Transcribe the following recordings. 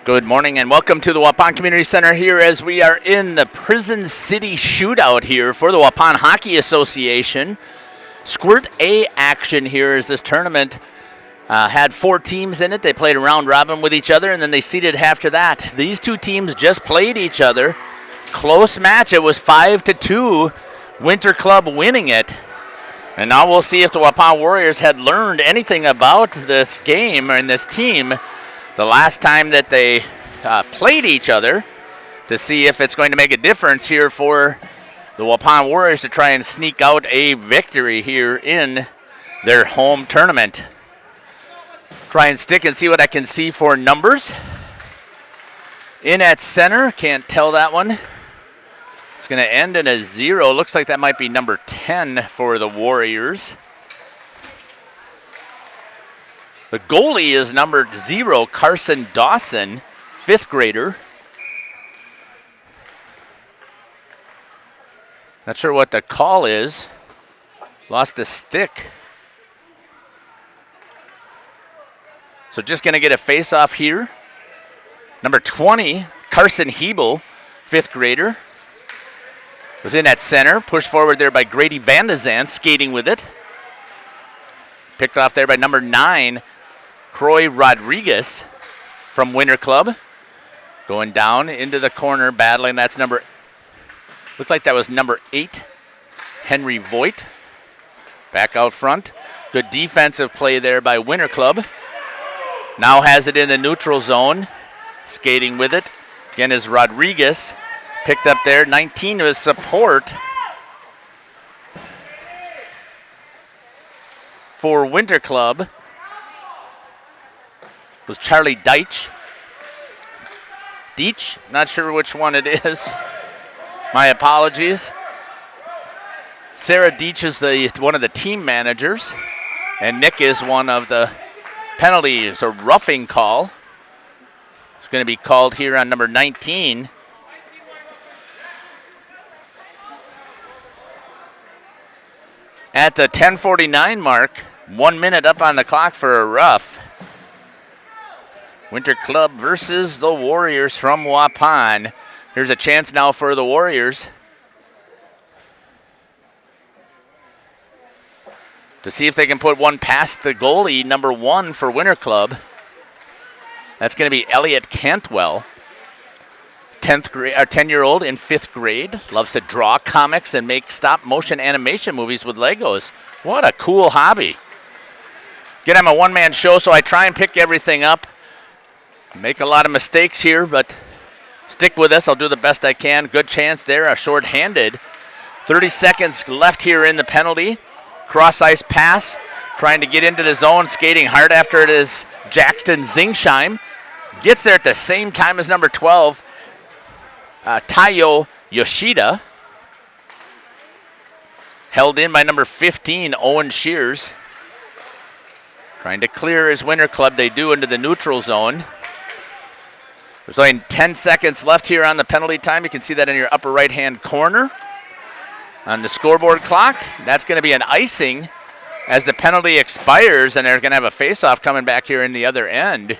Good morning and welcome to the Waupun Community Center here as we are in the Prison City Shootout here for the Waupun Hockey Association. Squirt A action here as this tournament had 4 teams in it. They played a round robin with each other and then they seeded after that. These two teams just played each other. Close match. It was 5-2. Winter Club winning it. And now we'll see if the Waupun Warriors had learned anything about this game and this team the last time that they played each other to see if it's going to make a difference here for the Waupun Warriors to try and sneak out a victory here in their home tournament. Try and stick and see what I can see for numbers. In at center, can't tell that one. It's going to end in a 0. Looks like that might be number 10 for the Warriors. The goalie is number 0, Carson Dawson, 5th grader. Not sure what the call is. Lost the stick. So just going to get a face-off here. Number 20, Carson Hebel, 5th grader. Was in at center. Pushed forward there by Grady Van de Zandt, skating with it. Picked off there by number 9, Croy Rodriguez from Winter Club. Going down into the corner, battling. That's looked like that was number 8, Henry Voigt. Back out front. Good defensive play there by Winter Club. Now has it in the neutral zone. Skating with it. Again is Rodriguez. Picked up there. 19 was support for Winter Club. Was Charlie Deitch. Not sure which one it is. My apologies. Sarah Deitch is one of the team managers, and Nick is one of the penalties. A roughing call. It's going to be called here on number 19. At the 10:49 mark, 1 minute up on the clock for a rough. Winter Club versus the Warriors from Waupun. Here's a chance now for the Warriors to see if they can put one past the goalie, number 1 for Winter Club. That's going to be Elliot Cantwell, 10-year-old in 5th grade. Loves to draw comics and make stop-motion animation movies with Legos. What a cool hobby. Again, I'm a one-man show, so I try and pick everything up. Make a lot of mistakes here, but stick with us. I'll do the best I can. Good chance there, a short-handed. 30 seconds left here in the penalty. Cross-ice pass, trying to get into the zone, skating hard after it is Jackson Zingsheim. Gets there at the same time as number 12, Tayo Yoshida. Held in by number 15, Owen Shears. Trying to clear his Winter Club. They do into the neutral zone. There's only 10 seconds left here on the penalty time. You can see that in your upper right-hand corner on the scoreboard clock. That's going to be an icing as the penalty expires, and they're going to have a face-off coming back here in the other end.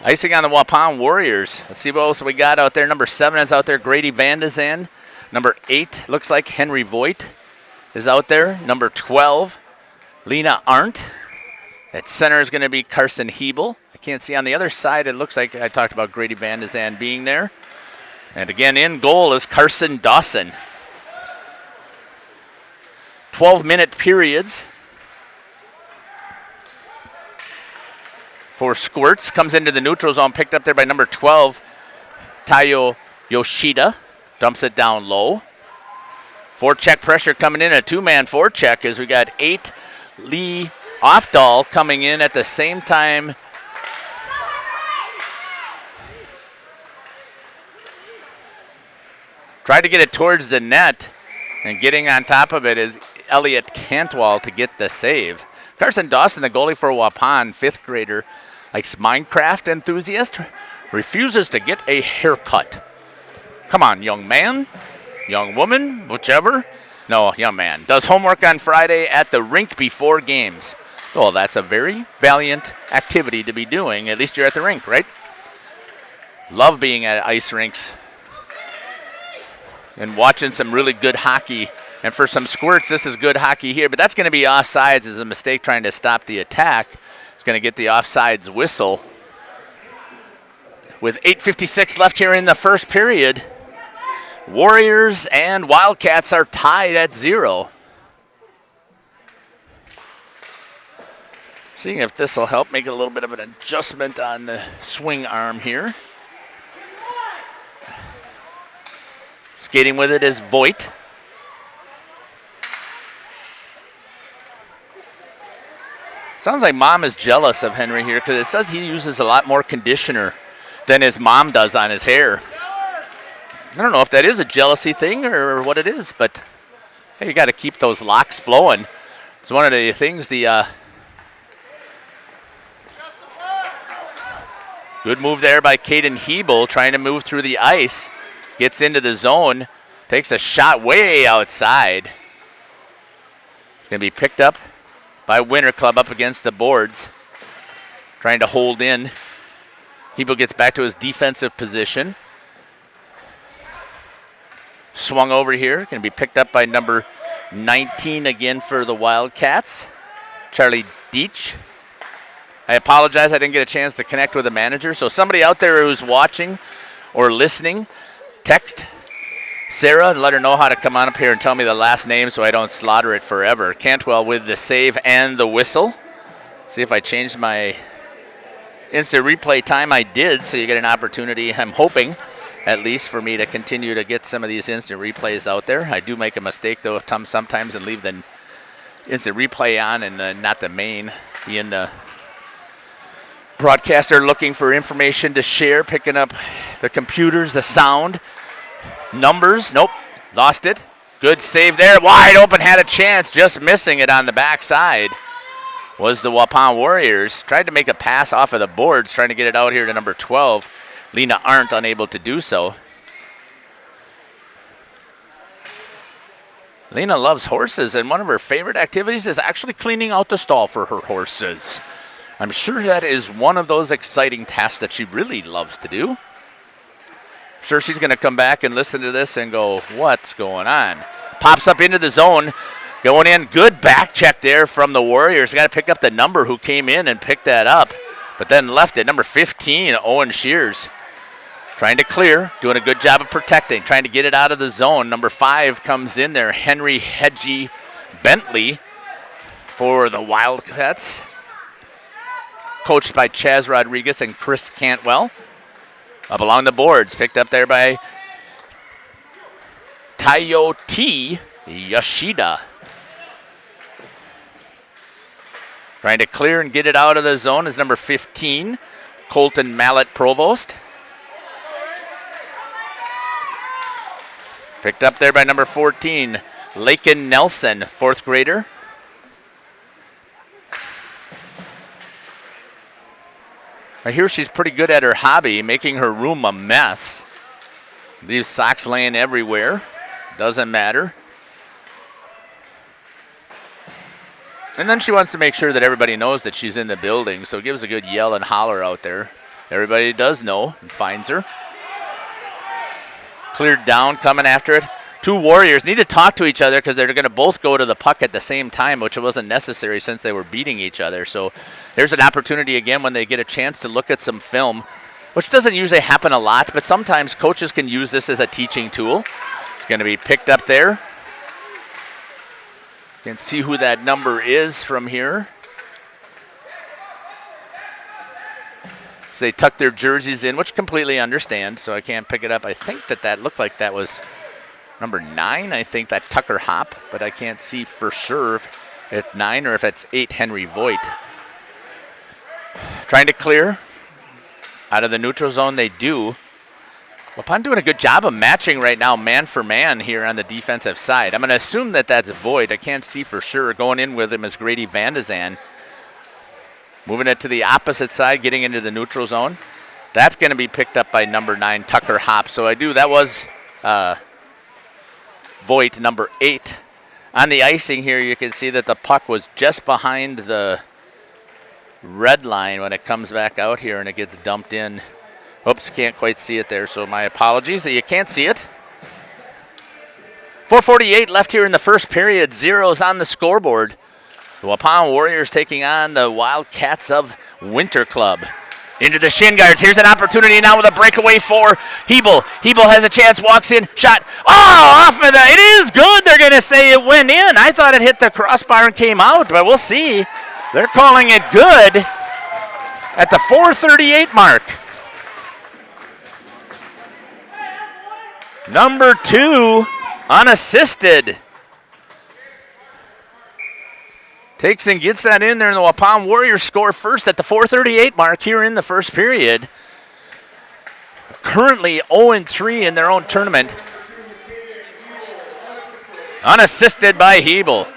Icing on the Waupun Warriors. Let's see what else we got out there. Number 7 is out there, Grady Van de Zandt. Number 8 looks like Henry Voigt is out there. Number 12, Lena Arndt. At center is going to be Carson Hebel. I can't see on the other side. It looks like I talked about Grady Van de Zandt being there. And again, in goal is Carson Dawson. 12-minute periods for Squirts. Comes into the neutral zone, picked up there by number 12, Tayo Yoshida. Dumps it down low. Forecheck pressure coming in, a 2-man forecheck as we got 8 Lee Ofdahl coming in at the same time. Tried to get it towards the net, and getting on top of it is Elliot Cantwell to get the save. Carson Dawson, the goalie for Waupun, 5th grader, likes Minecraft enthusiast, refuses to get a haircut. Come on, young man, young woman, whichever. No, young man. Does homework on Friday at the rink before games. Well, that's a very valiant activity to be doing. At least you're at the rink, right? Love being at ice rinks and watching some really good hockey. And for some squirts, this is good hockey here. But that's going to be offsides as a mistake trying to stop the attack. It's going to get the offsides whistle. With 8:56 left here in the first period, Warriors and Wildcats are tied at 0. Seeing if this will help make a little bit of an adjustment on the swing arm here. Skating with it is Voigt. Sounds like Mom is jealous of Henry here because it says he uses a lot more conditioner than his mom does on his hair. I don't know if that is a jealousy thing or what it is, but hey, you got to keep those locks flowing. It's one of the things good move there by Caden Hebel, trying to move through the ice. Gets into the zone, takes a shot way outside. It's going to be picked up by Winter Club up against the boards. Trying to hold in. Hebel gets back to his defensive position. Swung over here, going to be picked up by number 19 again for the Wildcats, Charlie Deitch. I apologize, I didn't get a chance to connect with the manager. So somebody out there who's watching or listening, text Sarah and let her know how to come on up here and tell me the last name so I don't slaughter it forever. Cantwell with the save and the whistle. See if I changed my instant replay time. I did, so you get an opportunity, I'm hoping, at least for me to continue to get some of these instant replays out there. I do make a mistake, though, sometimes and leave the instant replay on and not the main. Being the broadcaster looking for information to share, picking up the computers, the sound, numbers. Nope, lost it. Good save there. Wide open, had a chance, just missing it on the backside. Was the Waupun Warriors. Tried to make a pass off of the boards, trying to get it out here to number 12. Lena Arndt unable to do so. Lena loves horses, and one of her favorite activities is actually cleaning out the stall for her horses. I'm sure that is one of those exciting tasks that she really loves to do. I'm sure she's going to come back and listen to this and go, what's going on? Pops up into the zone. Going in, good back check there from the Warriors. Got to pick up the number who came in and picked that up, but then left it. Number 15, Owen Shears. Trying to clear, doing a good job of protecting, trying to get it out of the zone. Number 5 comes in there, Henry Hedgie Bentley for the Wildcats. Coached by Chaz Rodriguez and Chris Cantwell. Up along the boards, picked up there by Tayo T. Yoshida. Trying to clear and get it out of the zone is number 15, Colton Mallet Provost. Picked up there by number 14, Laken Nelson, 4th grader. I hear she's pretty good at her hobby, making her room a mess. Leaves socks laying everywhere. Doesn't matter. And then she wants to make sure that everybody knows that she's in the building, so gives a good yell and holler out there. Everybody does know and finds her. Cleared down, coming after it. Two Warriors need to talk to each other because they're going to both go to the puck at the same time, which wasn't necessary since they were beating each other. So there's an opportunity again when they get a chance to look at some film, which doesn't usually happen a lot, but sometimes coaches can use this as a teaching tool. It's going to be picked up there. You can see who that number is from here. So they tuck their jerseys in, which completely understand, so I can't pick it up. I think that looked like that was number 9, I think, that Tucker Hop, but I can't see for sure if it's 9 or if it's 8, Henry Voigt. Trying to clear out of the neutral zone, they do. Waupun doing a good job of matching right now, man for man here on the defensive side. I'm going to assume that that's Voigt. I can't see for sure. Going in with him is Grady Van de Zan. Moving it to the opposite side, getting into the neutral zone. That's going to be picked up by number 9, Tucker Hop. So that was Voigt, number 8. On the icing here, you can see that the puck was just behind the red line when it comes back out here and it gets dumped in. Oops, can't quite see it there, so my apologies. You can't see it. 4:48 left here in the first period. Zeros on the scoreboard. The Waupun Warriors taking on the Wildcats of Winter Club. Into the shin guards. Here's an opportunity now with a breakaway for Hebel. Hebel has a chance, walks in, shot. Oh, off of the, it is good. They're going to say it went in. I thought it hit the crossbar and came out, but we'll see. They're calling it good at the 4:38 mark. Number 2, unassisted. Takes and gets that in there, and the Waupun Warriors score first at the 4:38 mark here in the first period. Currently 0-3 in their own tournament. Unassisted by Hebel.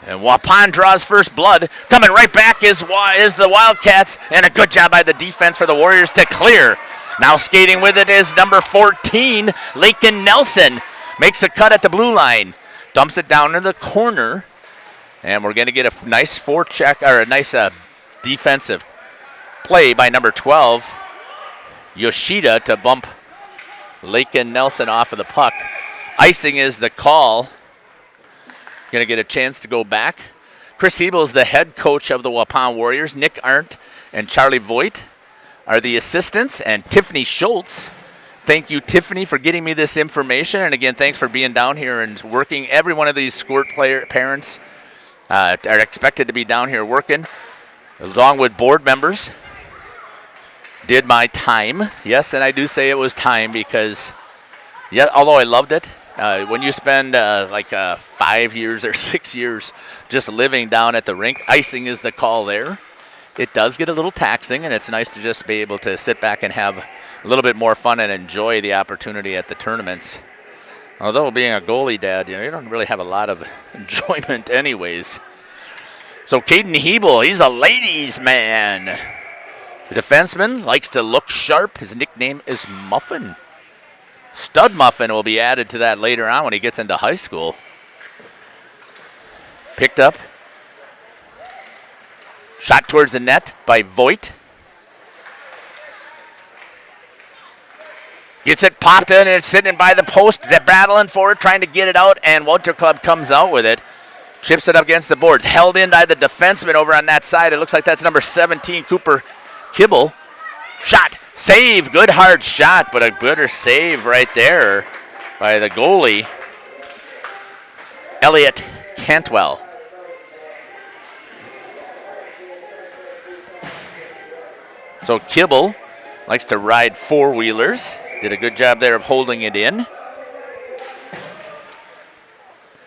And Waupun draws first blood. Coming right back is the Wildcats, and a good job by the defense for the Warriors to clear. Now skating with it is number 14, Lakin Nelson. Makes a cut at the blue line. Dumps it down in the corner, and we're going to get a nice forecheck, or a nice defensive play by number 12, Yoshida, to bump Lakin Nelson off of the puck. Icing is the call. Going to get a chance to go back. Chris Hebel is the head coach of the Waupun Warriors. Nick Arndt and Charlie Voigt are the assistants, and Tiffany Schultz. Thank you, Tiffany, for getting me this information. And again, thanks for being down here and working. Every one of these Squirt parents are expected to be down here working, along with board members. Did my time. Yes, and I do say it was time because, yeah, although I loved it, when you spend 5 years or 6 years just living down at the rink, icing is the call there. It does get a little taxing, and it's nice to just be able to sit back and have a little bit more fun and enjoy the opportunity at the tournaments. Although being a goalie, Dad, you don't really have a lot of enjoyment anyways. So Caden Hebel, he's a ladies' man. The defenseman likes to look sharp. His nickname is Muffin. Stud Muffin will be added to that later on when he gets into high school. Picked up. Shot towards the net by Voigt. Gets it popped in, and it's sitting by the post. They're battling for it, trying to get it out, and Winter Club comes out with it. Chips it up against the boards. Held in by the defenseman over on that side. It looks like that's number 17, Cooper Kibble. Shot. Save. Good hard shot, but a better save right there by the goalie, Elliot Cantwell. So Kibble likes to ride four-wheelers. Did a good job there of holding it in.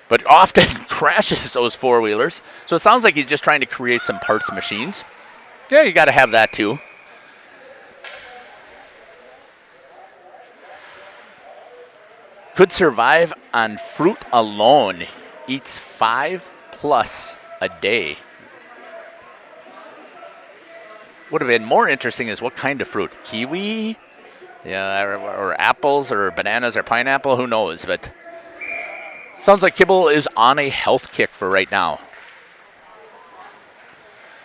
But often crashes those four-wheelers. So it sounds like he's just trying to create some parts machines. Yeah, you got to have that too. Could survive on fruit alone. Eats 5+ a day. Would have been more interesting is what kind of fruit. Kiwi? Yeah, or apples or bananas or pineapple, who knows, but sounds like Kibble is on a health kick for right now.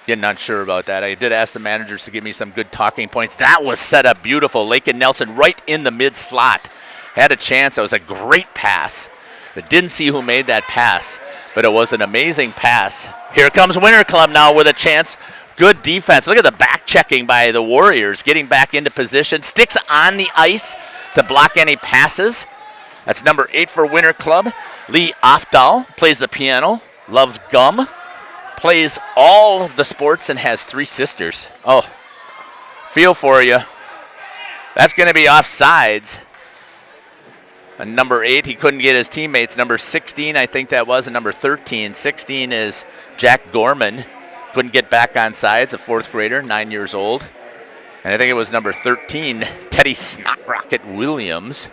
Yeah, not sure about that. I did ask the managers to give me some good talking points. That was set up beautiful. Lakin Nelson right in the mid slot. Had a chance. That was a great pass. I didn't see who made that pass, but it was an amazing pass. Here comes Winter Club now with a chance. Good defense. Look at the back checking by the Warriors, getting back into position. Sticks on the ice to block any passes. That's number 8 for Winter Club. Lee Afdal plays the piano, loves gum, plays all of the sports, and has 3 sisters. Oh, feel for you. That's going to be offsides. And number 8, he couldn't get his teammates. Number 16, I think that was, and number 13. 16 is Jack Gorman. Couldn't get back on sides, a 4th grader, 9 years old. And I think it was number 13, Teddy Snot Rocket Williams.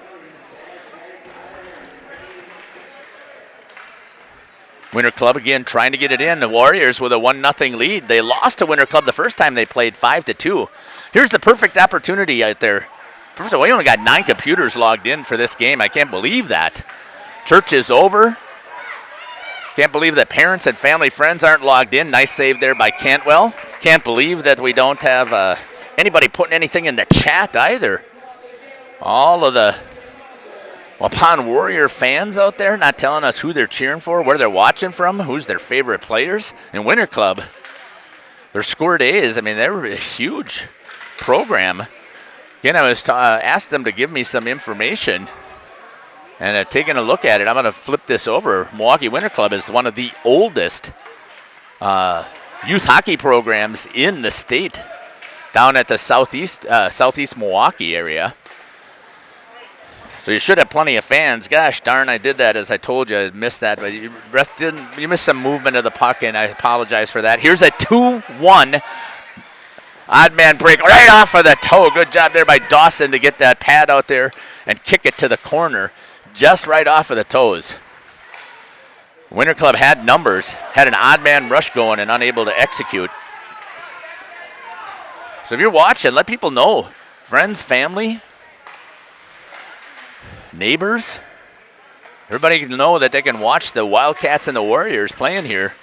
Winter Club again trying to get it in. The Warriors with a 1-0 lead. They lost to Winter Club the first time they played 5-2. Here's the perfect opportunity out there. First of all, we only got 9 computers logged in for this game. I can't believe that. Church is over. Can't believe that parents and family friends aren't logged in. Nice save there by Cantwell. Can't believe that we don't have anybody putting anything in the chat either. All of the Waupun Warrior fans out there not telling us who they're cheering for, where they're watching from, who's their favorite players. And Winter Club, their score days, I mean, they're a huge program. Again, I was asked them to give me some information, and taking a look at it, I'm going to flip this over. Milwaukee Winter Club is one of the oldest youth hockey programs in the state, down at the southeast Milwaukee area. So you should have plenty of fans. Gosh darn, I did that as I told you. I missed that, but you missed some movement of the puck, and I apologize for that. Here's a 2-1 odd man break right off of the toe. Good job there by Dawson to get that pad out there and kick it to the corner just right off of the toes. Winter Club had numbers, had an odd man rush going and unable to execute. So if you're watching, let people know. Friends, family, neighbors, everybody can know that they can watch the Wildcats and the Warriors playing here.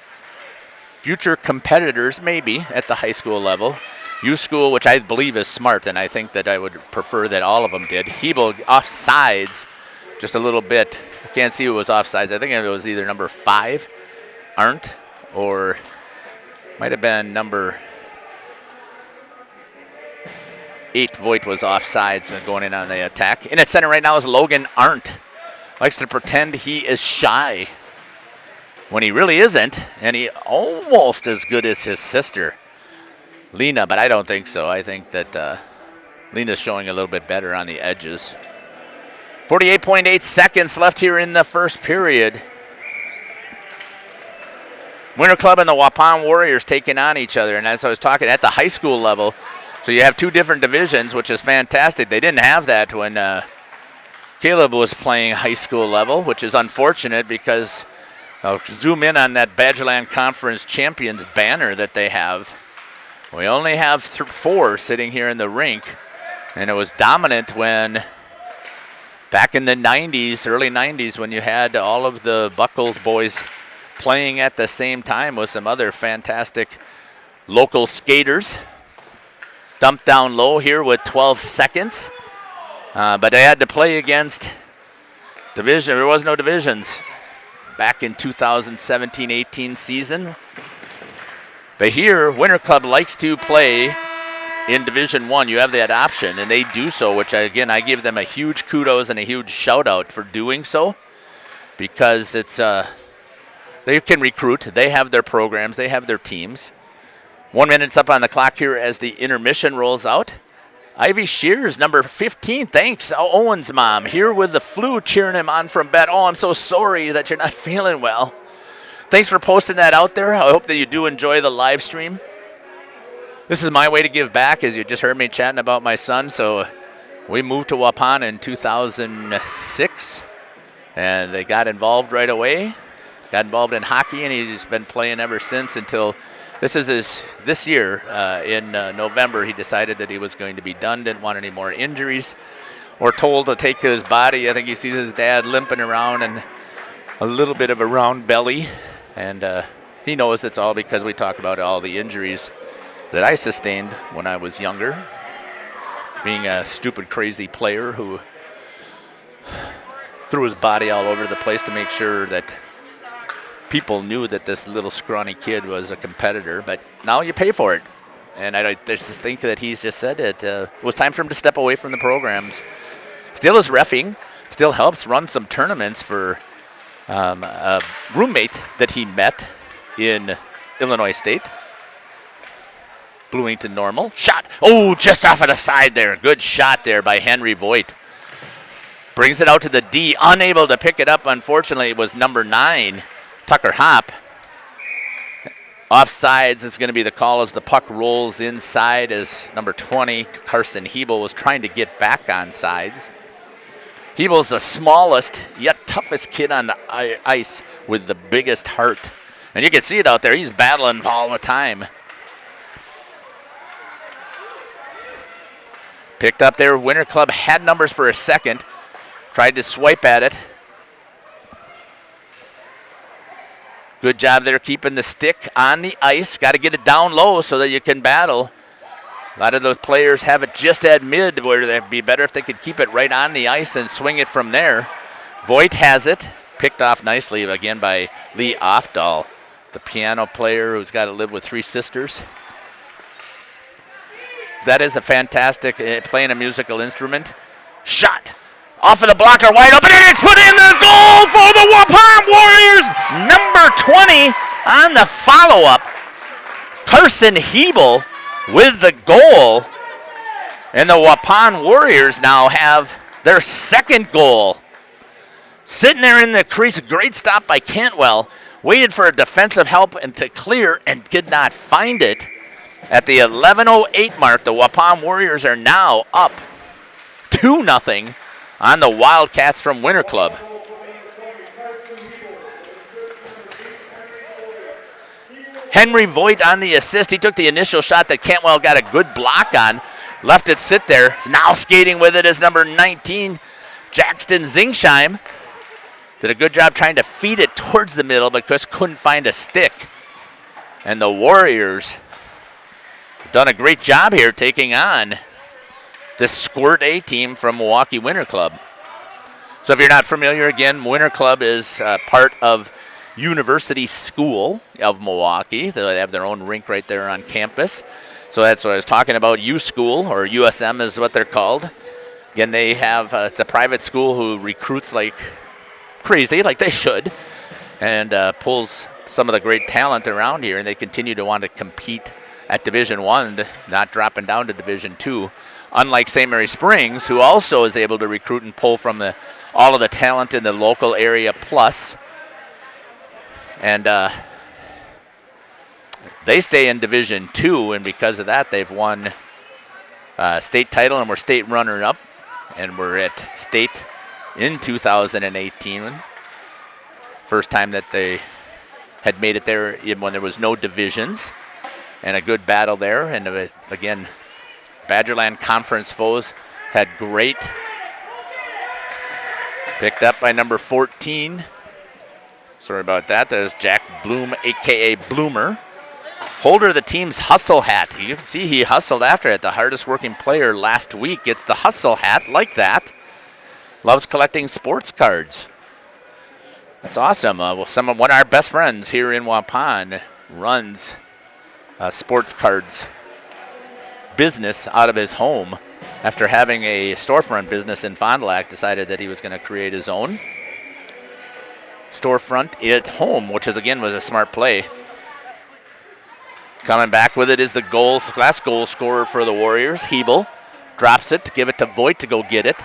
Future competitors maybe at the high school level. Youth school, which I believe is smart, and I think that I would prefer that all of them did. Hebel offsides just a little bit. I can't see who was offsides. I think it was either number 5, Arndt, or might have been number 8, Voigt was offsides and going in on the attack. In at center right now is Logan Arndt. Likes to pretend he is shy when he really isn't, and he almost as good as his sister, Lena, but I don't think so. I think that Lena's showing a little bit better on the edges. 48.8 seconds left here in the first period. Winter Club and the Waupun Warriors taking on each other, and as I was talking, at the high school level, so you have 2 different divisions, which is fantastic. They didn't have that when Caleb was playing high school level, which is unfortunate because I'll zoom in on that Badgerland Conference Champions banner that they have. We only have 4 sitting here in the rink, and it was dominant when back in the 90s, early 90s, when you had all of the Buckles boys playing at the same time with some other fantastic local skaters. Dumped down low here with 12 seconds. But they had to play against division. There was no divisions back in 2017-18 season. But here, Winter Club likes to play in Division 1. You have that option, and they do so, which, again, I give them a huge kudos and a huge shout-out for doing so, because it's they can recruit. They have their programs. They have their teams. 1 minute's up on the clock here as the intermission rolls out. Ivy Shears, number 15, thanks, Owen's mom, here with the flu, cheering him on from bed. Oh, I'm so sorry that you're not feeling well. Thanks for posting that out there. I hope that you do enjoy the live stream. This is my way to give back, as you just heard me chatting about my son. So we moved to Waupun in 2006, and they got involved right away. Got involved in hockey, and he's been playing ever since until this year. In November, he decided that he was going to be done, didn't want any more injuries or told to take to his body. I think he sees his dad limping around and a little bit of a round belly. And he knows it's all because we talk about all the injuries that I sustained when I was younger, being a stupid, crazy player who threw his body all over the place to make sure that people knew that this little scrawny kid was a competitor. But now you pay for it. And I just think that he's just said it was time for him to step away from the programs. Still is reffing, still helps run some tournaments for a roommate that he met in Illinois State. Bloomington Normal. Shot. Oh, just off of the side there. Good shot there by Henry Voigt. Brings it out to the D. Unable to pick it up, unfortunately, it was number 9, Tucker Hopp. Offsides is going to be the call as the puck rolls inside as number 20, Carson Hebel, was trying to get back on sides. Hebel's the smallest, yet toughest kid on the ice with the biggest heart. And you can see it out there. He's battling all the time. Picked up there. Winter Club had numbers for a second. Tried to swipe at it. Good job there keeping the stick on the ice. Got to get it down low so that you can battle. A lot of those players have it just at mid, where it'd be better if they could keep it right on the ice and swing it from there. Voigt has it. Picked off nicely again by Lee Ofdahl, the piano player who's got to live with 3 sisters. That is a fantastic playing a musical instrument. Shot off of the blocker, wide open, and it's put in the goal for the Waupun Warriors. Number 20 on the follow-up. Carson Hebel with the goal. And the Waupun Warriors now have their second goal. Sitting there in the crease, great stop by Cantwell. Waited for a defensive help and to clear and did not find it. At the 11:08 mark, the Waupun Warriors are now up 2-0 on the Wildcats from Winter Club. Henry Voigt on the assist. He took the initial shot that Cantwell got a good block on. Left it sit there. Now skating with it is number 19, Jackson Zingsheim. Did a good job trying to feed it towards the middle, but just couldn't find a stick. And the Warriors done a great job here taking on this Squirt A team from Milwaukee Winter Club. So if you're not familiar, again, Winter Club is part of University School of Milwaukee. They have their own rink right there on campus. So that's what I was talking about. U School, or USM is what they're called. Again, they have, it's a private school who recruits like crazy, like they should, and pulls some of the great talent around here, and they continue to want to compete at Division I, not dropping down to Division II. Unlike St. Mary Springs, who also is able to recruit and pull from all of the talent in the local area plus. And they stay in Division II, and because of that, they've won state title, and we're state runner-up, and we're at state in 2018. First time that they had made it there when there was no divisions. And a good battle there. And again, Badgerland Conference foes had great. Picked up by number 14. Sorry about that. There's Jack Bloom, a.k.a. Bloomer. Holder of the team's hustle hat. You can see he hustled after it. The hardest working player last week gets the hustle hat like that. Loves collecting sports cards. That's awesome. One of our best friends here in Waupun runs sports cards business out of his home after having a storefront business in Fond du Lac. Decided that he was going to create his own storefront at home, which was a smart play. Coming back with it is the last goal scorer for the Warriors, Hebel. Drops it to give it to Voigt to go get it.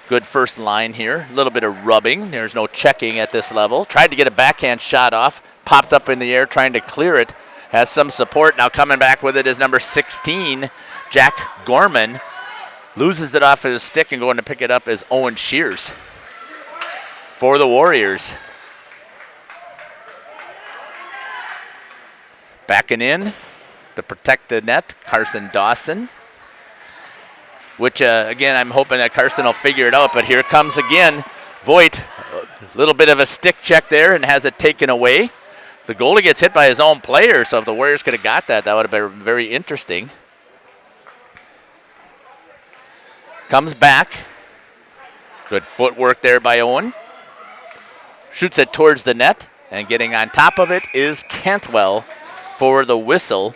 Good first line here. A little bit of rubbing. There's no checking at this level. Tried to get a backhand shot off. Popped up in the air trying to clear it. Has some support. Now coming back with it is number 16, Jack Gorman. Loses it off his stick, and going to pick it up is Owen Shears for the Warriors. Backing in to protect the net, Carson Dawson. Which, again, I'm hoping that Carson will figure it out. But here comes again Voigt. A little bit of a stick check there and has it taken away. The goalie gets hit by his own player, so if the Warriors could have got that, that would have been very interesting. Comes back. Good footwork there by Owen. Shoots it towards the net, and getting on top of it is Cantwell for the whistle.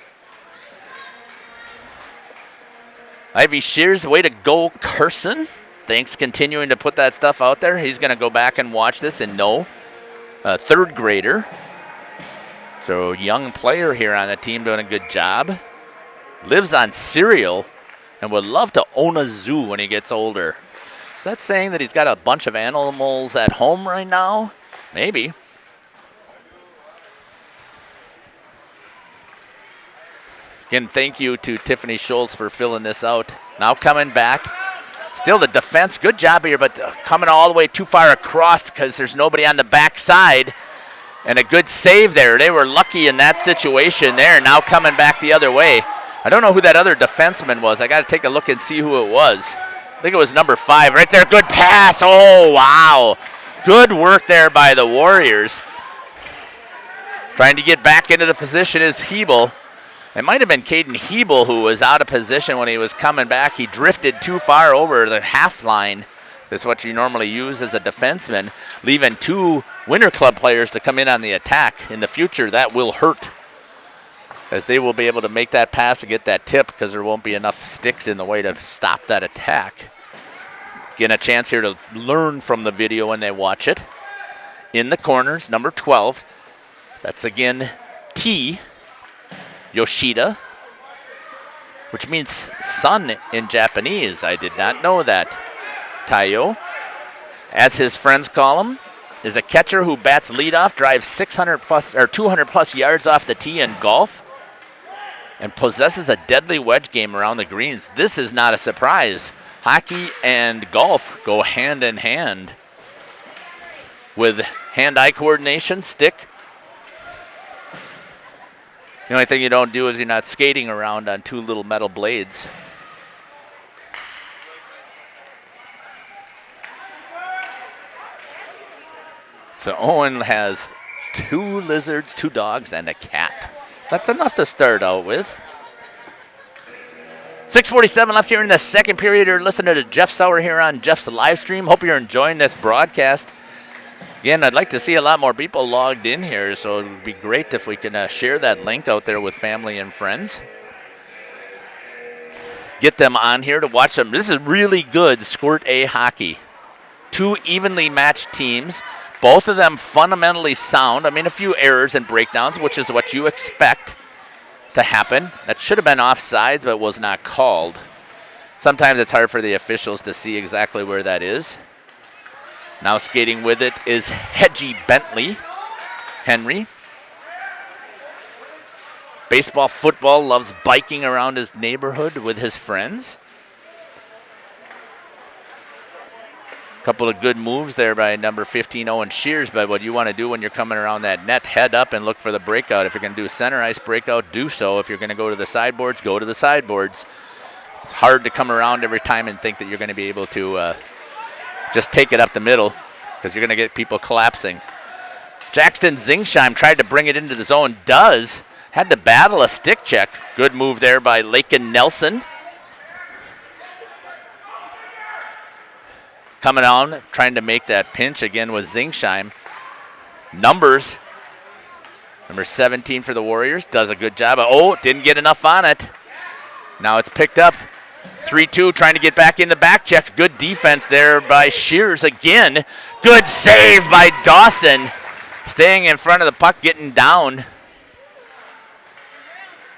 Ivy Shears, way to go, Carson. Thanks, continuing to put that stuff out there. He's going to go back and watch this and know. Third grader. So young player here on the team doing a good job. Lives on cereal and would love to own a zoo when he gets older. Is that saying that he's got a bunch of animals at home right now? Maybe. Again, thank you to Tiffany Schultz for filling this out. Now coming back. Still the defense, good job here, but coming all the way too far across because there's nobody on the backside. And a good save there. They were lucky in that situation there. Now coming back the other way. I don't know who that other defenseman was. I got to take a look and see who it was. I think it was number 5 right there. Good pass. Oh, wow. Good work there by the Warriors. Trying to get back into the position is Hebel. It might have been Caden Hebel who was out of position when he was coming back. He drifted too far over the half line. That's what you normally use as a defenseman, leaving 2 Winter Club players to come in on the attack. In the future, that will hurt, as they will be able to make that pass and get that tip because there won't be enough sticks in the way to stop that attack. Getting a chance here to learn from the video when they watch it. In the corners, number 12. That's again T. Yoshida, which means sun in Japanese. I did not know that. Taiyo, as his friends call him, is a catcher who bats leadoff, drives 600 plus or 200 plus yards off the tee in golf, and possesses a deadly wedge game around the greens. This is not a surprise. Hockey and golf go hand in hand with hand-eye coordination, stick. The only thing you don't do is you're not skating around on 2 little metal blades. So Owen has 2 lizards, 2 dogs, and a cat. That's enough to start out with. 6:47 left here in the second period. You're listening to Jeff Sauer here on Jeff's live stream. Hope you're enjoying this broadcast. Again, I'd like to see a lot more people logged in here, so it would be great if we can share that link out there with family and friends. Get them on here to watch them. This is really good Squirt A hockey. 2 evenly matched teams, both of them fundamentally sound. I mean, a few errors and breakdowns, which is what you expect to happen. That should have been offsides, but was not called. Sometimes it's hard for the officials to see exactly where that is. Now skating with it is Hedgie Henry. Baseball, football, loves biking around his neighborhood with his friends. Couple of good moves there by number 15, Owen Shears. But what you want to do when you're coming around that net, head up and look for the breakout. If you're going to do a center ice breakout, do so. If you're going to go to the sideboards, go to the sideboards. It's hard to come around every time and think that you're going to be able to just take it up the middle, because you're going to get people collapsing. Jackson Zingsheim tried to bring it into the zone. Had to battle a stick check. Good move there by Lakin Nelson. Coming on, trying to make that pinch again was Zingsheim. Numbers. Number 17 for the Warriors does a good job. Oh, didn't get enough on it. Now it's picked up. 3-2, trying to get back in the back check. Good defense there by Shears again. Good save by Dawson. Staying in front of the puck, getting down.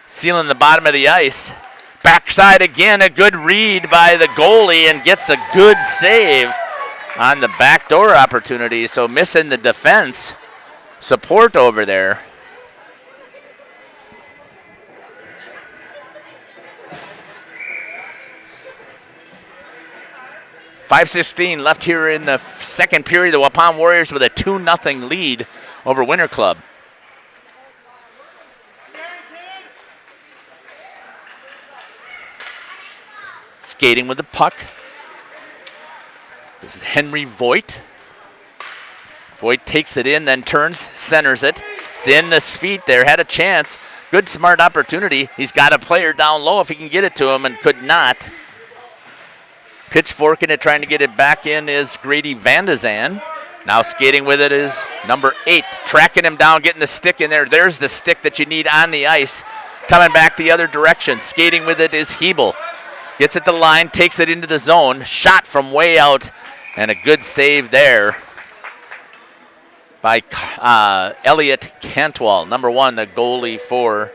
Sealing the bottom of the ice. Backside again, a good read by the goalie, and gets a good save on the backdoor opportunity. So missing the defense support over there. .5:16 left here in the second period. The Waupun Warriors with a 2-0 lead over Winter Club. Skating with the puck. This is Henry Voigt. Voigt takes it in, then turns, centers it. It's in the feet there, had a chance. Good, smart opportunity. He's got a player down low if he can get it to him, and could not. Pitchforking it, trying to get it back in is Grady Vandezan. Now skating with it is number 8. Tracking him down, getting the stick in there. There's the stick that you need on the ice. Coming back the other direction. Skating with it is Hebel. Gets it to the line, takes it into the zone. Shot from way out, and a good save there by Elliot Cantwell. Number 1, the goalie for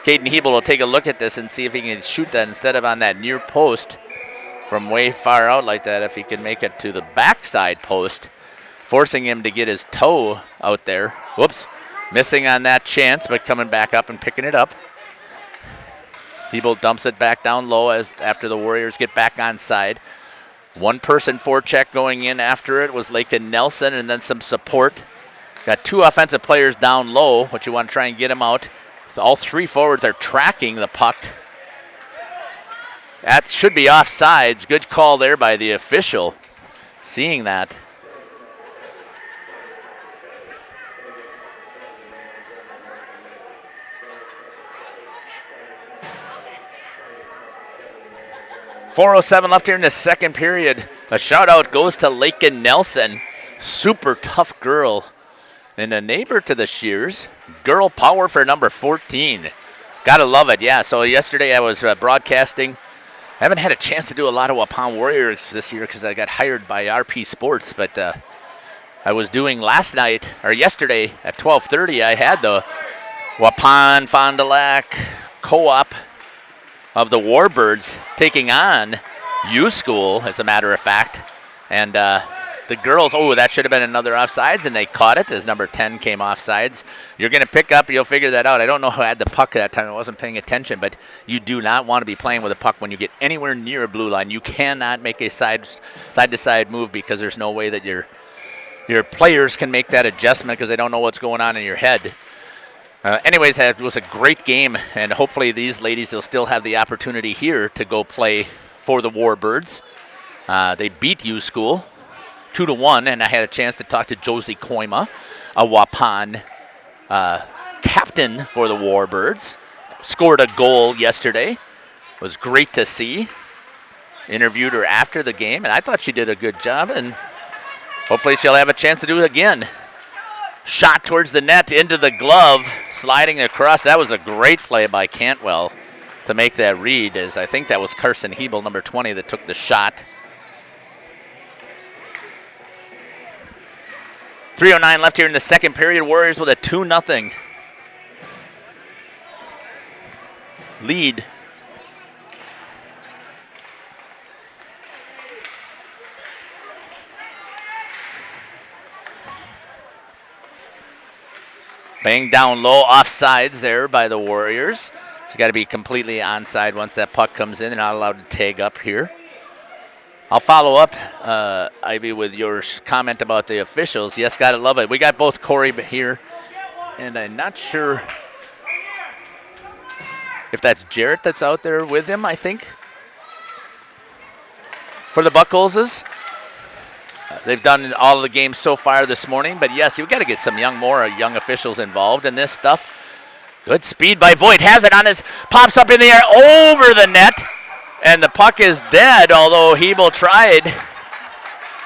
Caden Hebel. Will take a look at this and see if he can shoot that instead of on that near post from way far out like that. If he can make it to the backside post, forcing him to get his toe out there. Whoops. Missing on that chance, but coming back up and picking it up. Hebel dumps it back down low after the Warriors get back on side. One-person forecheck going in after it was Lakin Nelson, and then some support. Got 2 offensive players down low, which you want to try and get them out. So all 3 forwards are tracking the puck. That should be offsides. Good call there by the official, seeing that. 4:07 left here in the second period. A shout out goes to Lakin Nelson. Super tough girl. And a neighbor to the Shears. Girl power for number 14. Gotta love it, yeah. So yesterday I was broadcasting. I haven't had a chance to do a lot of Waupun Warriors this year because I got hired by RP Sports, but I was doing yesterday at 12:30, I had the Waupun Fond du Lac co-op of the Warbirds taking on U School, as a matter of fact. And the girls, that should have been another offsides, and they caught it as number 10 came offsides. You're going to pick up, you'll figure that out. I don't know who had the puck that time. I wasn't paying attention, but you do not want to be playing with a puck when you get anywhere near a blue line. You cannot make a side-to-side move because there's no way that your players can make that adjustment because they don't know what's going on in your head. Anyways, it was a great game, and hopefully these ladies will still have the opportunity here to go play for the Warbirds. They beat U School 2-1, and I had a chance to talk to Josie Koima, a Waupun captain for the Warbirds. Scored a goal yesterday. It was great to see. Interviewed her after the game, and I thought she did a good job, and hopefully she'll have a chance to do it again. Shot towards the net, into the glove, sliding across. That was a great play by Cantwell to make that read, as I think that was Carson Hebel, number 20, that took the shot. 3:09 left here in the second period. Warriors with a 2-0 lead. Bang down low, offsides there by the Warriors. So you got to be completely onside once that puck comes in. They're not allowed to tag up here. I'll follow up, Ivy, with your comment about the officials. Yes, got to love it. We got both Corey here, and I'm not sure if that's Jarrett that's out there with him, I think, for the Buckhoses. They've done all of the games so far this morning, but yes, you've got to get some more young officials involved in this stuff. Good speed by Voigt. Has it on his, pops up in the air over the net. And the puck is dead, although Hebel tried.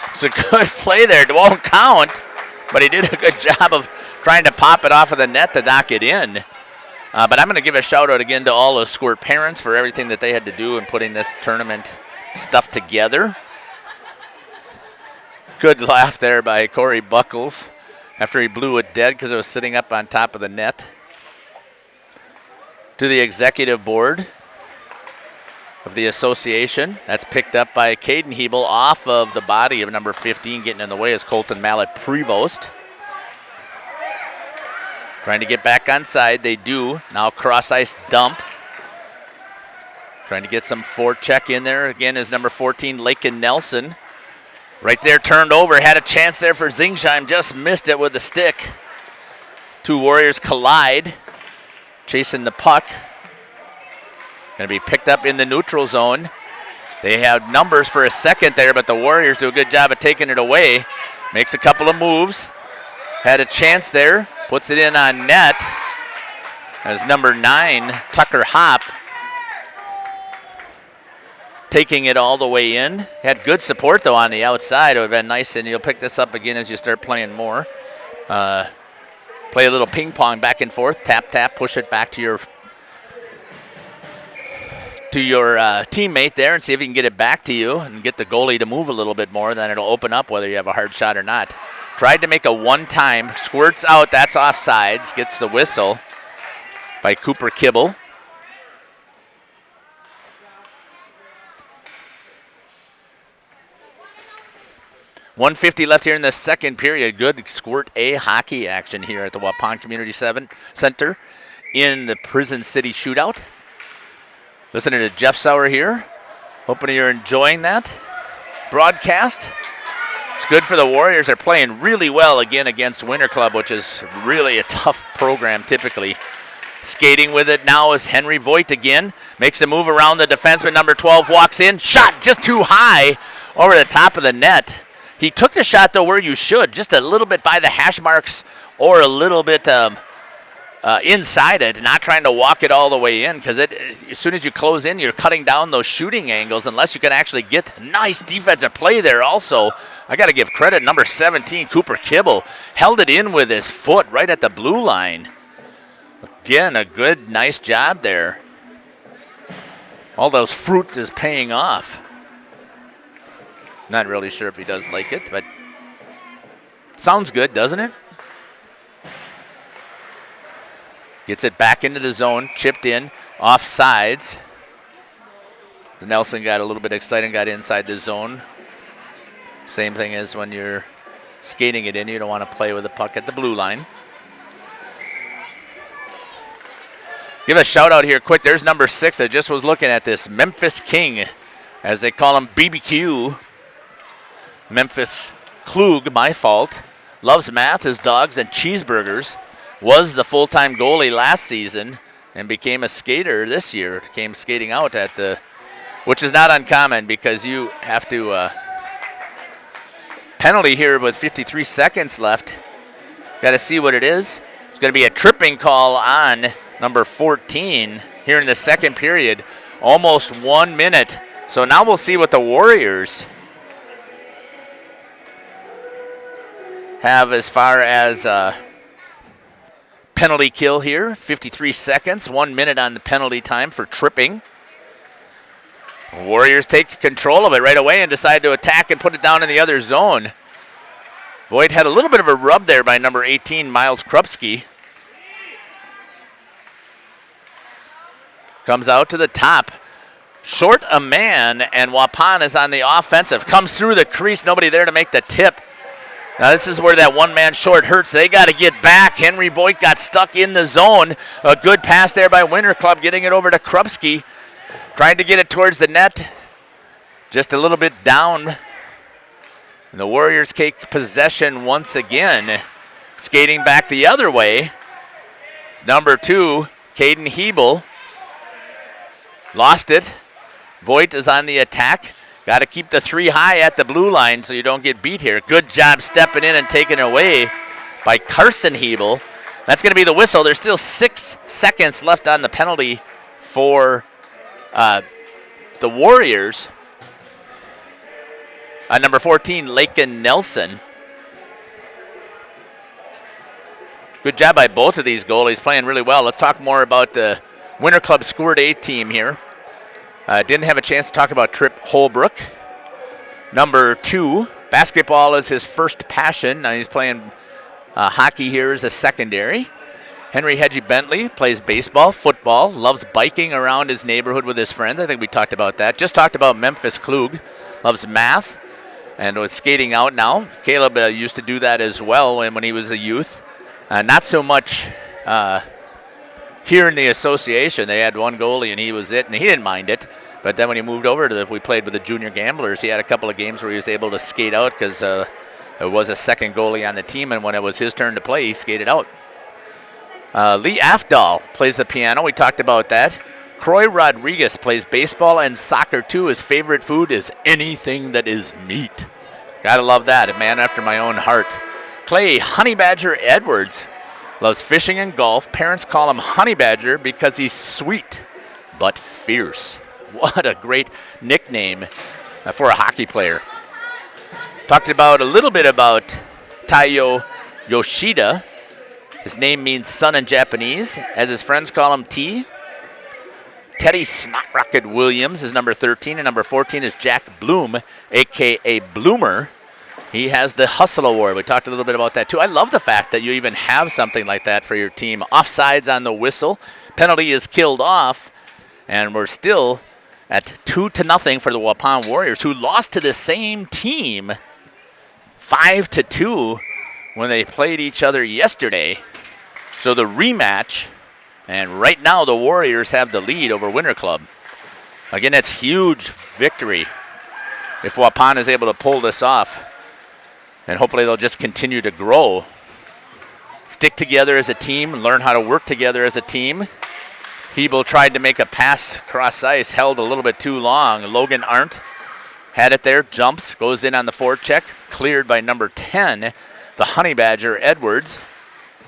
It's a good play there. It won't count, but he did a good job of trying to pop it off of the net to knock it in. But I'm going to give a shout-out again to all the Squirt parents for everything that they had to do in putting this tournament stuff together. Good laugh there by Corey Buckles after he blew it dead because it was sitting up on top of the net. To the executive board of the association. That's picked up by Caden Hebel off of the body of number 15. Getting in the way is Colton Mallet-Prevost. Trying to get back on side. They do. Now cross-ice dump. Trying to get some forecheck in there. Again is number 14, Lakin Nelson. Right there, turned over. Had a chance there for Zingsheim. Just missed it with the stick. Two Warriors collide. Chasing the puck. Going to be picked up in the neutral zone. They have numbers for a second there, but the Warriors do a good job of taking it away. Makes a couple of moves. Had a chance there. Puts it in on net. As number 9, Tucker Hopp, taking it all the way in. Had good support, though, on the outside. It would have been nice, and you'll pick this up again as you start playing more. Play a little ping pong back and forth. Tap, tap, push it back to your teammate there and see if you can get it back to you and get the goalie to move a little bit more. Then it'll open up whether you have a hard shot or not. Tried to make a one-time. Squirts out. That's offsides. Gets the whistle by Cooper Kibble. .150 left here in the second period. Good Squirt A hockey action here at the Waupun Community Center in the Prison City Shootout. Listening to Jeff Sauer here. Hoping you're enjoying that broadcast. It's good for the Warriors. They're playing really well again against Winter Club, which is really a tough program typically. Skating with it now is Henry Voigt again. Makes a move around the defenseman. Number 12 walks in. Shot just too high over the top of the net. He took the shot, though, where you should. Just a little bit by the hash marks or a little bit inside it, not trying to walk it all the way in, because as soon as you close in, you're cutting down those shooting angles unless you can actually get nice defensive play there also. I got to give credit, number 17, Cooper Kibble, held it in with his foot right at the blue line. Again, a good, nice job there. All those fruits is paying off. Not really sure if he does like it, but sounds good, doesn't it? Gets it back into the zone, chipped in, off sides. Nelson got a little bit excited, got inside the zone. Same thing as when you're skating it in, you don't want to play with the puck at the blue line. Give a shout out here quick. There's number 6. I just was looking at this. Memphis King, as they call him, BBQ. Memphis Klug, my fault. Loves math, his dogs, and cheeseburgers. Was the full-time goalie last season and became a skater this year. Came skating out at the, which is not uncommon because you have to penalty here with 53 seconds left. Got to see what it is. It's going to be a tripping call on number 14 here in the second period. Almost 1 minute. So now we'll see what the Warriors have as far as penalty kill here. 53 seconds, 1 minute on the penalty time for tripping. Warriors take control of it right away and decide to attack and put it down in the other zone. Voigt had a little bit of a rub there by number 18, Miles Krupski. Comes out to the top. Short a man, and Waupun is on the offensive. Comes through the crease, nobody there to make the tip. Now this is where that one-man short hurts. They got to get back. Henry Voigt got stuck in the zone. A good pass there by Winter Club, getting it over to Krupski. Trying to get it towards the net. Just a little bit down. And the Warriors take possession once again. Skating back the other way. It's number 2, Caden Hebel. Lost it. Voigt is on the attack. Got to keep the 3 high at the blue line so you don't get beat here. Good job stepping in and taking it away by Carson Hebel. That's going to be the whistle. There's still 6 seconds left on the penalty for the Warriors. Number 14, Laken Nelson. Good job by both of these goalies, playing really well. Let's talk more about the Winter Club Squirt A team here. Didn't have a chance to talk about Trip Holbrook. Number 2, basketball is his first passion. Now he's playing hockey here as a secondary. Henry Hedgie Bentley plays baseball, football, loves biking around his neighborhood with his friends. I think we talked about that. Just talked about Memphis Klug. Loves math and with skating out now. Caleb used to do that as well when he was a youth. Not so much here in the association. They had one goalie and he was it, and he didn't mind it. But then when he moved over to we played with the junior gamblers, he had a couple of games where he was able to skate out because there was a second goalie on the team, and when it was his turn to play, he skated out. Lee Afdahl plays the piano. We talked about that. Croy Rodriguez plays baseball and soccer too. His favorite food is anything that is meat. Gotta love that. A man after my own heart. Clay Honey Badger Edwards loves fishing and golf. Parents call him Honey Badger because he's sweet but fierce. What a great nickname for a hockey player. Talked about a little bit about Taiyo Yoshida. His name means sun in Japanese, as his friends call him T. Teddy Snot Rocket Williams is number 13, and number 14 is Jack Bloom, a.k.a. Bloomer. He has the Hustle Award. We talked a little bit about that, too. I love the fact that you even have something like that for your team. Offsides on the whistle. Penalty is killed off, and we're still at 2-0 for the Waupun Warriors, who lost to the same team 5-2 when they played each other yesterday. So the rematch, and right now the Warriors have the lead over Winter Club. Again, that's huge victory if Waupun is able to pull this off. And hopefully they'll just continue to grow. Stick together as a team, learn how to work together as a team. Hebel tried to make a pass across ice, held a little bit too long. Logan Arndt had it there, jumps, goes in on the forecheck, cleared by number 10, the Honey Badger Edwards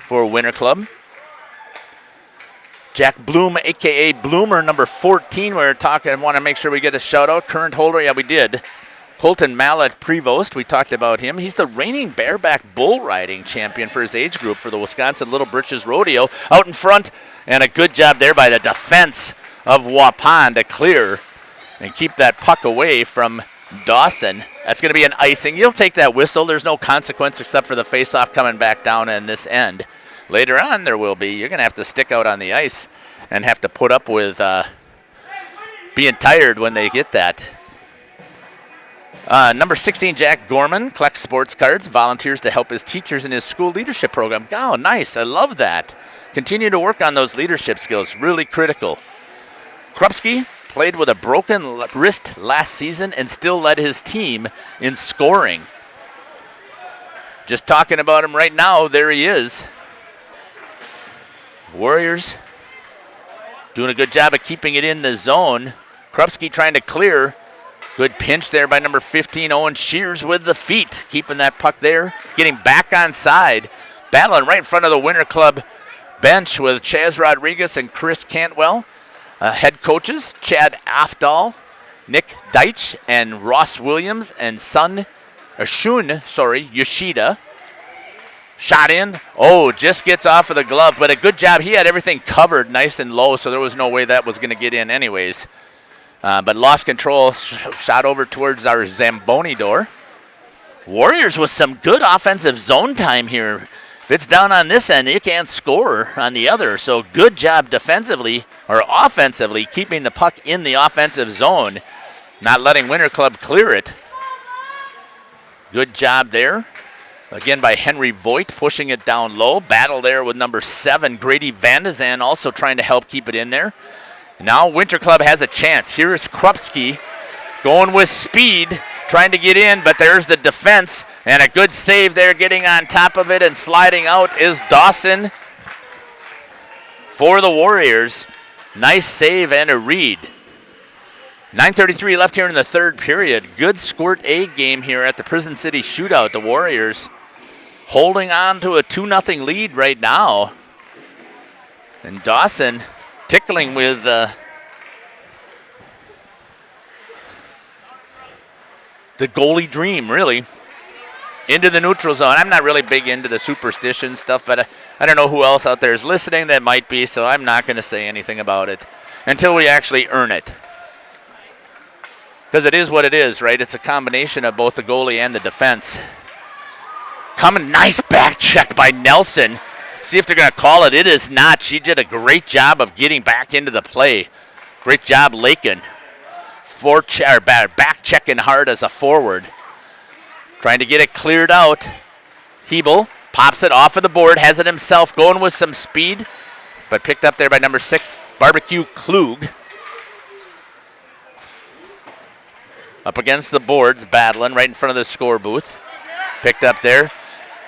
for Winter Club. Jack Bloom, a.k.a. Bloomer, number 14. We were talking, I want to make sure we get a shout-out. Current holder, yeah, we did. Colton Mallet Prevost, we talked about him. He's the reigning bareback bull riding champion for his age group for the Wisconsin Little Britches Rodeo. Out in front, and a good job there by the defense of Waupun to clear and keep that puck away from Dawson. That's going to be an icing. You'll take that whistle. There's no consequence except for the face-off coming back down in this end. Later on, there will be. You're going to have to stick out on the ice and have to put up with being tired when they get that. Number 16, Jack Gorman, collects sports cards, volunteers to help his teachers in his school leadership program. Oh, nice. I love that. Continue to work on those leadership skills. Really critical. Krupski played with a broken wrist last season and still led his team in scoring. Just talking about him right now, there he is. Warriors doing a good job of keeping it in the zone. Krupski trying to clear. Good pinch there by number 15, Owen Shears with the feet. Keeping that puck there. Getting back on side. Battling right in front of the Winter Club bench with Chaz Rodriguez and Chris Cantwell. Head coaches, Chad Afdahl, Nick Deitch, and Ross Williams, and Shun Yoshida. Shot in. Oh, just gets off of the glove, but a good job. He had everything covered nice and low, so there was no way that was going to get in anyways. But lost control, shot over towards our Zamboni door. Warriors with some good offensive zone time here. If it's down on this end, you can't score on the other. So good job defensively or offensively keeping the puck in the offensive zone, not letting Winter Club clear it. Good job there. Again by Henry Voigt, pushing it down low. Battle there with number 7, Grady Vandezan, also trying to help keep it in there. Now Winter Club has a chance. Here is Krupski going with speed, trying to get in, but there's the defense, and a good save there, getting on top of it and sliding out is Dawson for the Warriors. Nice save and a read. 9:33 left here in the third period. Good Squirt A game here at the Prison City Shootout. The Warriors holding on to a 2-0 lead right now. And Dawson tickling with the goalie dream, really. Into the neutral zone. I'm not really big into the superstition stuff, but I don't know who else out there is listening that might be, so I'm not going to say anything about it until we actually earn it. Because it is what it is, right? It's a combination of both the goalie and the defense. Coming, nice back check by Nelson. See if they're going to call it. It is not. She did a great job of getting back into the play. Great job, Lakin. Back checking hard as a forward. Trying to get it cleared out. Hebel pops it off of the board, has it himself, going with some speed, but picked up there by number 6, Barbecue Klug. Up against the boards, battling right in front of the score booth. Picked up there.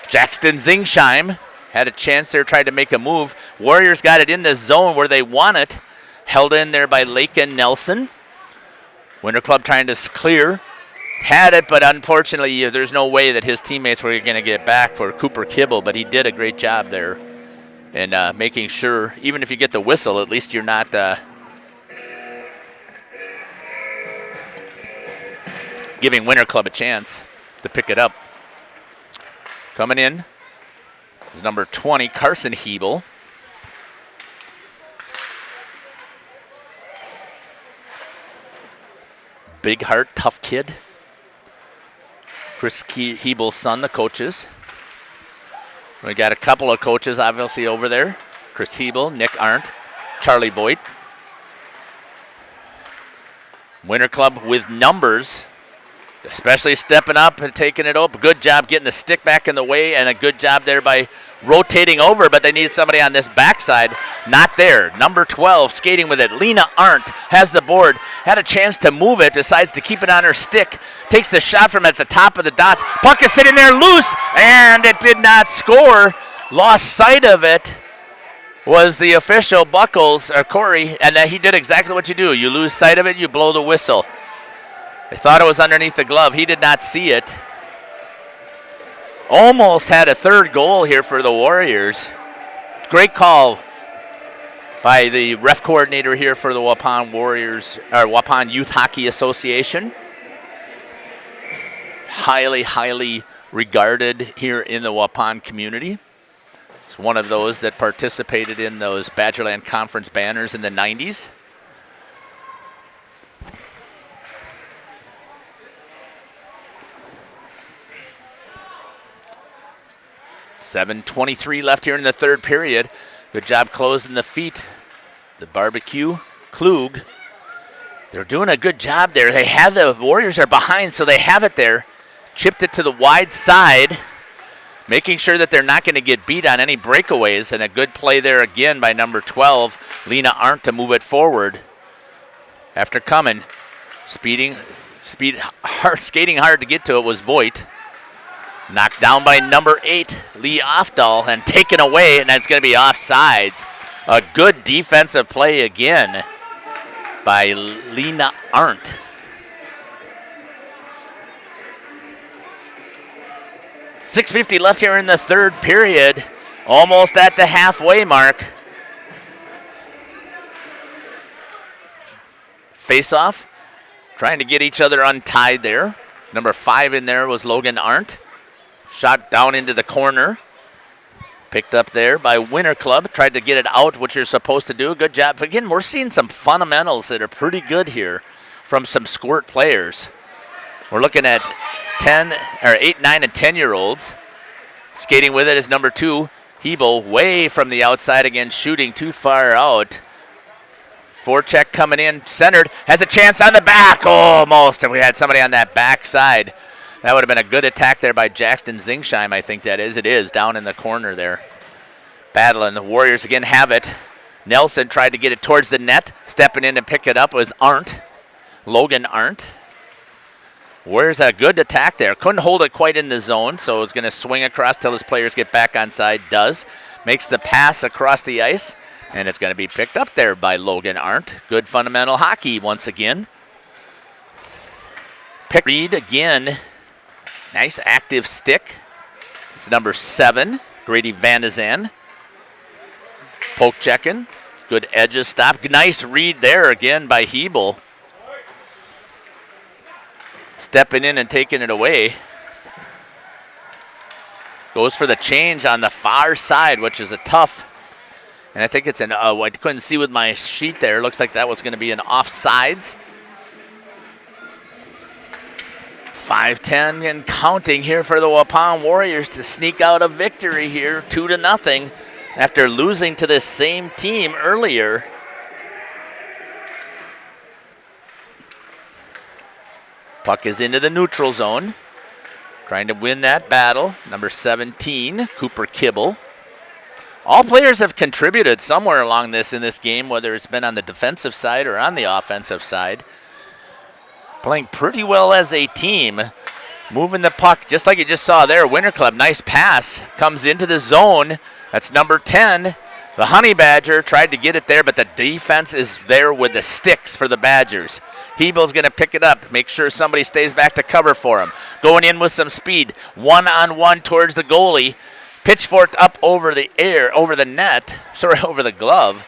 Jackson Zingsheim had a chance there, tried to make a move. Warriors got it in the zone where they want it. Held in there by Lakin Nelson. Winter Club trying to clear. Had it, but unfortunately, there's no way that his teammates were going to get it back for Cooper Kibble, but he did a great job there in making sure, even if you get the whistle, at least you're not giving Winter Club a chance to pick it up. Coming in is number 20, Carson Hebel. Big heart, tough kid. Chris Hebel's son, the coaches. We got a couple of coaches obviously over there. Chris Hebel, Nick Arndt, Charlie Voigt. Winter Club with numbers, especially stepping up and taking it up. Good job getting the stick back in the way, and a good job there by rotating over, but they needed somebody on this backside. Not there. Number 12 skating with it. Lena Arndt has the board. Had a chance to move it, decides to keep it on her stick. Takes the shot from at the top of the dots. Puck is sitting there loose, and it did not score. Lost sight of it was the official, Buckles, or Corey, and he did exactly what you do. You lose sight of it, you blow the whistle. They thought it was underneath the glove. He did not see it. Almost had a third goal here for the Warriors. Great call by the ref coordinator here for the Waupun Warriors, or Waupun Youth Hockey Association. Highly, highly regarded here in the Waupun community. It's one of those that participated in those Badgerland Conference banners in the 90s. .7:23 left here in the third period. Good job closing the feet. The barbecue, Klug. They're doing a good job there. They have the Warriors are behind, so they have it there. Chipped it to the wide side, making sure that they're not going to get beat on any breakaways. And a good play there again by number 12, Lena Arndt, to move it forward. After coming, skating hard to get to it was Voigt. Knocked down by number 8, Lee Ofdahl, and taken away, and that's going to be offsides. A good defensive play again by Lena Arndt. .650 left here in the third period, almost at the halfway mark. Face-off, trying to get each other untied there. Number 5 in there was Logan Arndt. Shot down into the corner. Picked up there by Winter Club. Tried to get it out, which you're supposed to do. Good job. But again, we're seeing some fundamentals that are pretty good here from some Squirt players. We're looking at 8, 9, and 10-year-olds. Skating with it is number 2, Hebel, way from the outside again, shooting too far out. Forecheck coming in, centered, has a chance on the back. Oh, almost. And we had somebody on that back side. That would have been a good attack there by Jackson Zingsheim, I think that is. It is, down in the corner there. Battling. The Warriors again have it. Nelson tried to get it towards the net. Stepping in to pick it up was Arndt. Logan Arndt. Warriors a good attack there. Couldn't hold it quite in the zone, so it's going to swing across till his players get back on side. Does. Makes the pass across the ice, and it's going to be picked up there by Logan Arndt. Good fundamental hockey once again. Pick Reed again. Nice active stick. It's number 7, Grady Van de Zan. Poke checking. Good edges stop. Nice read there again by Hebel. Stepping in and taking it away. Goes for the change on the far side, which is a tough. And I think it's an, I couldn't see with my sheet there. Looks like that was going to be an offsides. 5-10 and counting here for the Waupun Warriors to sneak out a victory here, 2-0, after losing to this same team earlier. Puck is into the neutral zone. Trying to win that battle. Number 17, Cooper Kibble. All players have contributed somewhere along this in this game, whether it's been on the defensive side or on the offensive side. Playing pretty well as a team. Moving the puck, just like you just saw there. Winter Club, nice pass. Comes into the zone. That's number 10. The Honey Badger tried to get it there, but the defense is there with the sticks for the Badgers. Hebel's going to pick it up, make sure somebody stays back to cover for him. Going in with some speed. One-on-one towards the goalie. Pitchforked up over the air, over the net. Sorry, over the glove.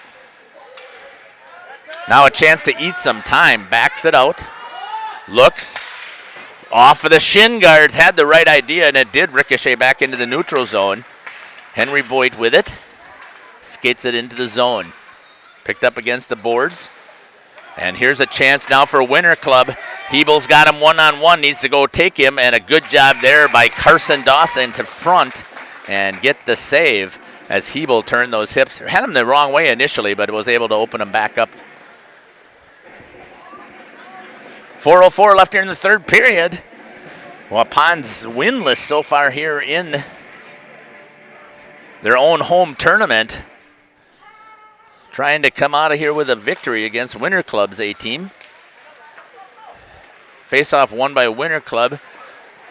Now a chance to eat some time. Backs it out. Looks off of the shin guards, had the right idea, and it did ricochet back into the neutral zone. Henry Voigt with it. Skates it into the zone. Picked up against the boards. And here's a chance now for Winter Club. Hebel's got him one-on-one, needs to go take him, and a good job there by Carson Dawson to front and get the save as Hebel turned those hips. Had him the wrong way initially, but was able to open him back up. 4:04 left here in the third period. Waupun's winless so far here in their own home tournament. Trying to come out of here with a victory against Winter Club's A-team. Face-off won by Winter Club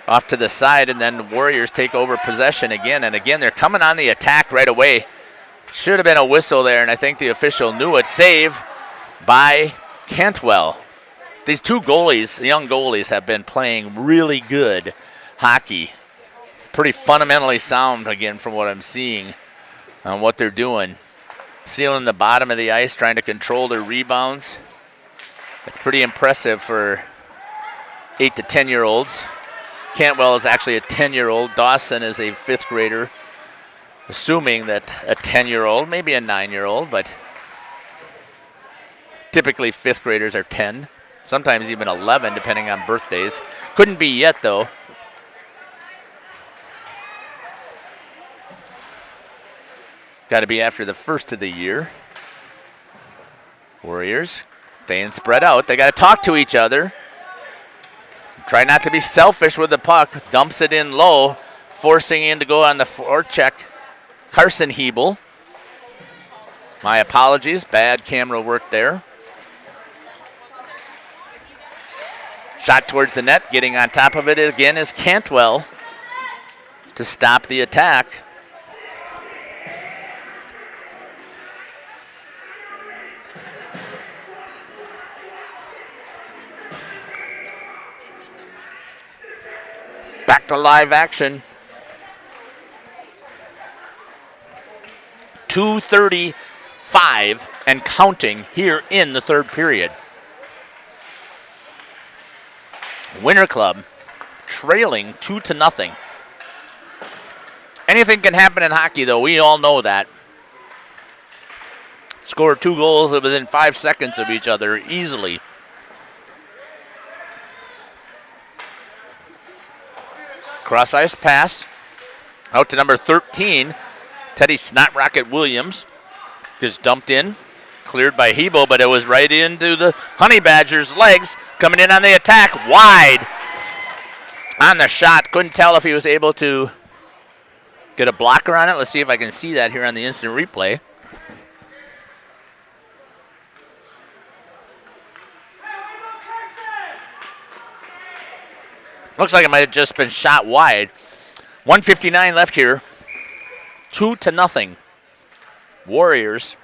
off to the side, and then the Warriors take over possession again. And again, they're coming on the attack right away. Should have been a whistle there, and I think the official knew it. Save by Cantwell. These two goalies, young goalies, have been playing really good hockey. Pretty fundamentally sound, again, from what I'm seeing on what they're doing. sealing the bottom of the ice, trying to control their rebounds. It's pretty impressive for 8 to 10-year-olds. Cantwell is actually a 10-year-old. Dawson is a 5th grader. Assuming that a 10-year-old, maybe a 9-year-old, but typically 5th graders are 10, sometimes even 11 depending on birthdays. Couldn't be yet though. Got to be after the first of the year. Warriors staying spread out. They got to talk to each other. Try not to be selfish with the puck. Dumps it in low, forcing in to go on the forecheck. Carson Hebel. My apologies, bad camera work there. Shot towards the net, getting on top of it again is Cantwell to stop the attack. Back to live action. 2:35 and counting here in the third period. Winter Club trailing 2-0. Anything can happen in hockey, though. We all know that. Score 2 goals within 5 seconds of each other easily. Cross ice pass out to number 13. Teddy Snot Rocket Williams is dumped in, cleared by Hebo, but it was right into the Honey Badgers' legs. Coming in on the attack, wide on the shot. Couldn't tell if he was able to get a blocker on it. Let's see if I can see that here on the instant replay. Looks like it might have just been shot wide. 1:59 left here. 2-0. Warriors.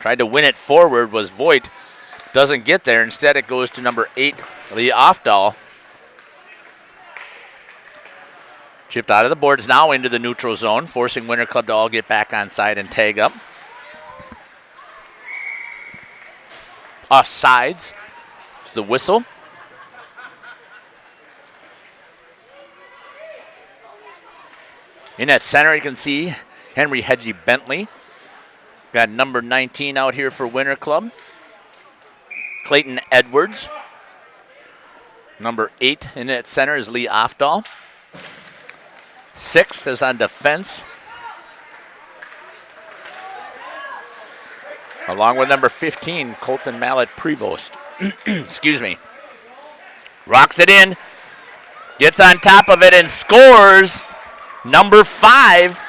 Tried to win it forward was Voigt. Doesn't get there. Instead, it goes to number 8, Lee Ofdahl. Chipped out of the boards now into the neutral zone, forcing Winter Club to all get back on side and tag up. Offsides. It's the whistle. In at center, you can see Henry Hedgie Bentley. Got number 19 out here for Winter Club. Clayton Edwards. Number 8 in at center is Lee Ofdahl. 6 is on defense. Along with number 15, Colton Mallet Prevost. Excuse me. Rocks it in. Gets on top of it and scores. Number 5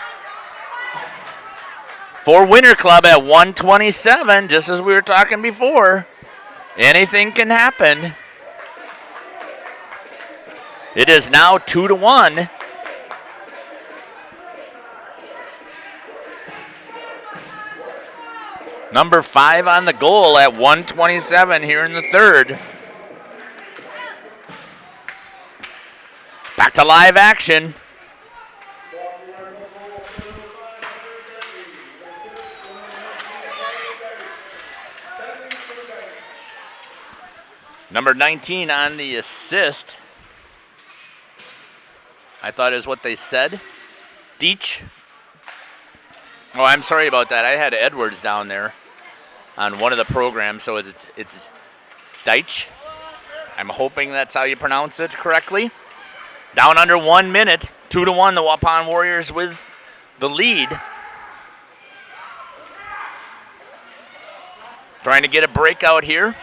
for Winter Club at 1:27, just as we were talking before. Anything can happen. It is now 2-1. Number 5 on the goal at 1:27 here in the third. Back to live action. Number 19 on the assist. I thought is what they said. Deitch. Oh, I'm sorry about that. I had Edwards down there on one of the programs, so it's Deitch. I'm hoping that's how you pronounce it correctly. Down under 1 minute, 2-1, the Waupun Warriors with the lead. Trying to get a breakout here.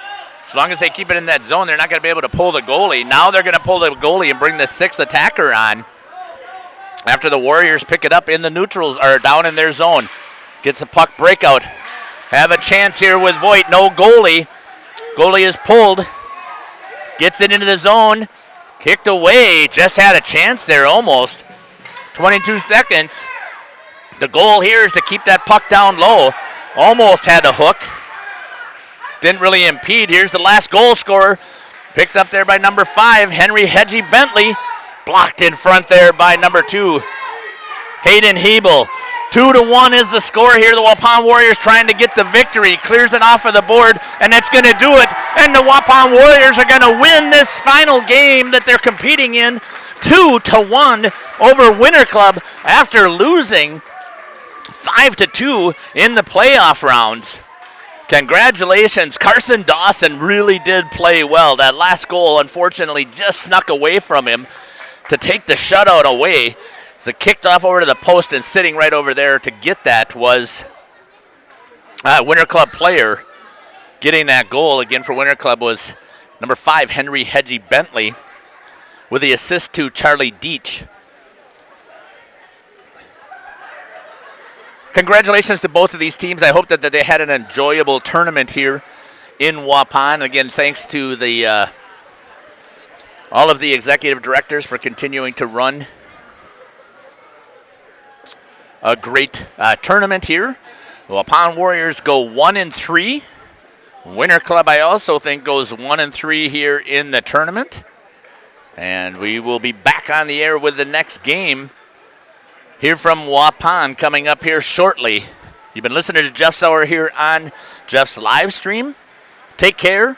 As long as they keep it in that zone, they're not going to be able to pull the goalie. Now they're going to pull the goalie and bring the 6th attacker on. After the Warriors pick it up in the neutrals, or down in their zone. Gets the puck breakout. Have a chance here with Voigt. No goalie. Goalie is pulled. Gets it into the zone. Kicked away. Just had a chance there almost. 22 seconds. The goal here is to keep that puck down low. Almost had a hook. Didn't really impede. Here's the last goal scorer. Picked up there by number 5, Henry Hedgie Bentley. Blocked in front there by number 2, Hayden Hebel. 2-1 is the score here. The Waupun Warriors trying to get the victory. Clears it off of the board, and it's going to do it. And the Waupun Warriors are going to win this final game that they're competing in 2-1 over Winter Club after losing 5-2 in the playoff rounds. Congratulations. Carson Dawson really did play well. That last goal, unfortunately, just snuck away from him to take the shutout away. So kicked off over to the post, and sitting right over there to get that was Winter Club player. Getting that goal again for Winter Club was number 5, Henry Hedgie Bentley, with the assist to Charlie Deach. Congratulations to both of these teams. I hope that they had an enjoyable tournament here in Waupun. Again, thanks to the all of the executive directors for continuing to run a great tournament here. The Waupun Warriors go 1-3. Winter Club, I also think, goes 1-3 here in the tournament. And we will be back on the air with the next game here from Waupun coming up here shortly. You've been listening to Jeff Sauer here on Jeff's live stream. Take care.